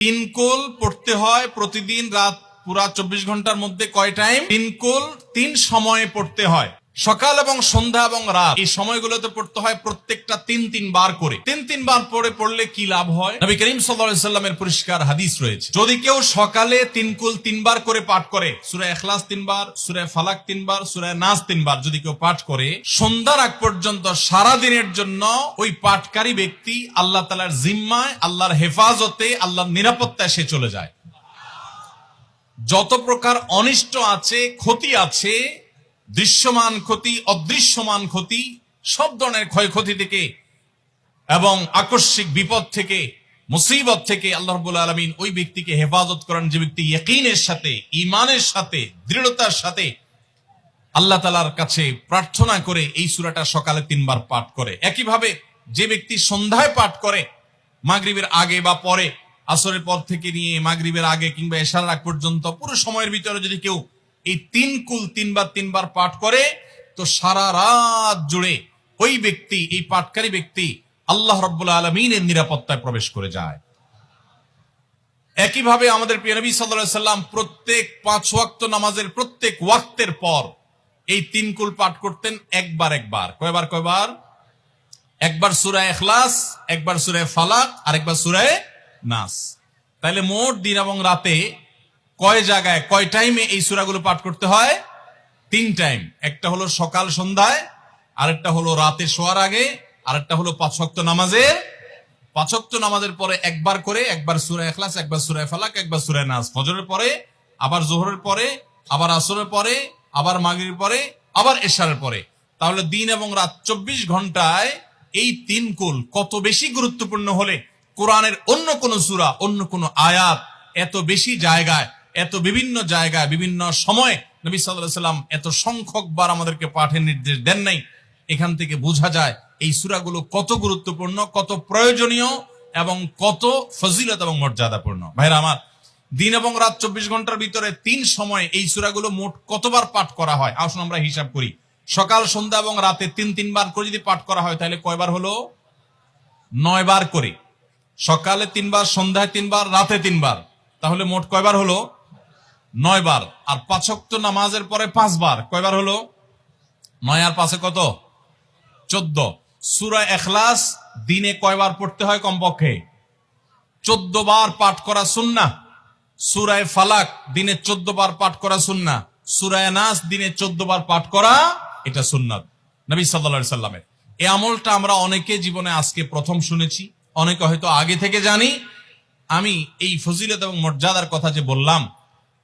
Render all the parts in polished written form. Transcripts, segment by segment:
তিন কুল পড়তে হয় প্রতিদিন রাত পুরা 24 ঘন্টার মধ্যে কয় টাইম? তিন কুল 3 সময়ে পড়তে হয়, সকাল এবং সন্ধ্যা এবং রাত। এই সময়গুলোতে পড়তে হয় প্রত্যেকটা 3 বার করে। 3 বার পড়লে কি লাভ হয়? নবী করিম সাল্লাল্লাহু আলাইহি সাল্লামের পরিষ্কার হাদিস রয়েছে, যদি কেউ সকালে 3 কুল 3 বার করে পাঠ করে, সূরা ইখলাস 3 বার, সূরা ফালাক 3 বার, সূরা নাস 3 বার যদি কেউ পাঠ করে, সন্ধ্যার আগ পর্যন্ত সারা দিনের জন্য ওই পাঠকারী ব্যক্তি আল্লাহ তাআলার জিম্মায়, আল্লাহর হেফাজতে, আল্লাহর নিরাপত্তায় সে চলে যায়। যত প্রকার অনিষ্ট আছে, ক্ষতি আছে, দৃশ্যমান ক্ষতি, অদৃশ্যমান ক্ষতি, সব ধরনের ক্ষয়ক্ষতি থেকে এবং আকস্মিক বিপদ থেকে, মুসিবত থেকে আল্লাহ রাব্বুল আলামিন ওই ব্যক্তিকে হেফাজত করেন, যে ব্যক্তি ইয়াকিনের সাথে, ঈমানের সাথে, দৃঢ়তার সাথে আল্লাহ তাআলার কাছে প্রার্থনা করে এই সূরাটা সকালে 3 বার পাঠ করে। একইভাবে যে ব্যক্তি সন্ধ্যায় পাঠ করে, মাগরিবের আগে বা পরে, আসরের পর থেকে নিয়ে মাগরিবের আগে কিংবা এশার আগ পর্যন্ত পুরো সময়ের ভিতরে যদি কেউ এই 3 কুল 3 বার পাঠ করে, তো সারা রাত জুড়ে ওই ব্যক্তি, এই পাঠকারী ব্যক্তি আল্লাহ রাব্বুল আলামিনের নিরাপত্তায় প্রবেশ করে যায়। একইভাবে আমাদের প্রিয় নবী সাল্লাল্লাহু আলাইহি সাল্লাম প্রত্যেক 5 ওয়াক্ত নামাজের প্রত্যেক ওয়াক্তের পর এই 3 কুল পাঠ করতেন একবার। কয়বার? একবার সূরা ইখলাস, একবার সূরা ফালাক, আর একবার সূরা নাস। তাহলে মোট দিন এবং রাতে কয় জায়গায়, কয় টাইমে এই সূরাগুলো পাঠ করতে হয়? 3 টাইম। একটা হলো সকাল সন্ধ্যায়, আরেকটা হলো রাতে শোয়ার আগে, আরেকটা হলো 5 ওয়াক্ত নামাজের। 5 ওয়াক্ত নামাজের পরে একবার করে, একবার সূরা ইখলাস, একবার সূরা ফালাক, একবার সূরা নাস। ফজরের পরে, আবার যোহরের পরে, আবার আসরের পরে, আবার মাগরিবের পরে, আবার এশারের পরে। তাহলে দিন এবং রাত 24 ঘন্টায় এই 3 কুল কত বেশি গুরুত্বপূর্ণ হলে কোরআনের অন্য কোন সূরা, অন্য কোন আয়াত এত বেশি জায়গায়, এত বিভিন্ন জায়গায়, বিভিন্ন সময়ে নবী সাল্লাল্লাহু আলাইহি সাল্লাম এত সংখ্যক বার আমাদেরকে পাঠের নির্দেশ দেন নাই। এখান থেকে বোঝা যায় এই সূরাগুলো কত গুরুত্বপূর্ণ, কত প্রয়োজনীয় এবং কত ফজিলত এবং মর্যাদাপূর্ণ। ভাইরা আমার, দিন এবং রাত 24 ঘন্টার ভিতরে 3 সময়ে এই সূরাগুলো মোট কতবার পাঠ করা হয়? আসুন আমরা হিসাব করি। সকাল, সন্ধ্যা এবং রাতে 3 বার করে যদি পাঠ করা হয়, তাহলে কয়বার হলো? 9 বার করে। সকালে 3 বার, সন্ধ্যায় 3 বার, রাতে 3 বার, তাহলে মোট কয়বার হলো? 9 বার। আর 5 ওয়াক্ত নামাজের পরে 5 বার, কয়বার হলো? 9 আর 5 কত? 14। সূরা ইখলাস দিনে কয়বার পড়তে হয়? কমপক্ষে 14 বার পাঠ করা সুন্নাহ। সূরা ফালাক দিনে 14 বার পাঠ করা সুন্নাহ। সূরা নাস দিনে 14 বার পাঠ করা, এটা সুন্নাত নবী সাল্লাল্লাহু আলাইহি সাল্লামের। এই আমলটা আমরা অনেকে জীবনে আজকে প্রথম শুনেছি, অনেকে হয়তো আগে থেকে জানি। আমি এই ফজিলত এবং মর্যাদার কথা যে বললাম,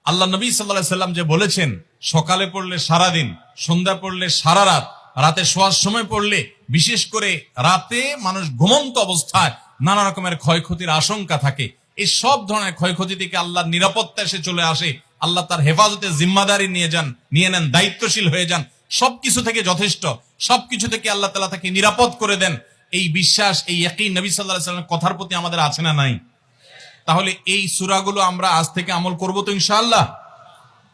আল্লাহ নবী সাল্লাল্লাহু আলাইহি সাল্লাম যে বলেছেন, সকালে পড়লে সারা দিন, সন্ধ্যা পড়লে সারা রাত, রাতে শোয়ার সময় পড়লে, বিশেষ করে রাতে মানুষ ঘুমন্ত অবস্থায় নানা রকমের ক্ষয়ক্ষতির আশঙ্কা থাকে, এই সব ধরনের ক্ষয়ক্ষতি থেকে আল্লাহর নিরাপত্তা এসে চলে আসে। আল্লাহ তার হেফাজতে জিম্মাদারি নিয়ে নেন, দায়িত্বশীল হয়ে যান। সবকিছু থেকে যথেষ্ট, সবকিছু থেকে আল্লাহ তাআলা তাকে নিরাপদ করে দেন। এই বিশ্বাস, এই ইয়াকিন নবী সাল্লাল্লাহু আলাইহি সাল্লামের কথার প্রতি আমাদের আছে না নাই? তাহলে এই সূরাগুলো আমরা আজ থেকে আমল করব তো ইনশাআল্লাহ।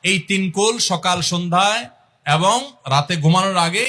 এই 3 কুল সকাল, সন্ধ্যায় এবং রাতে ঘুমানোর আগে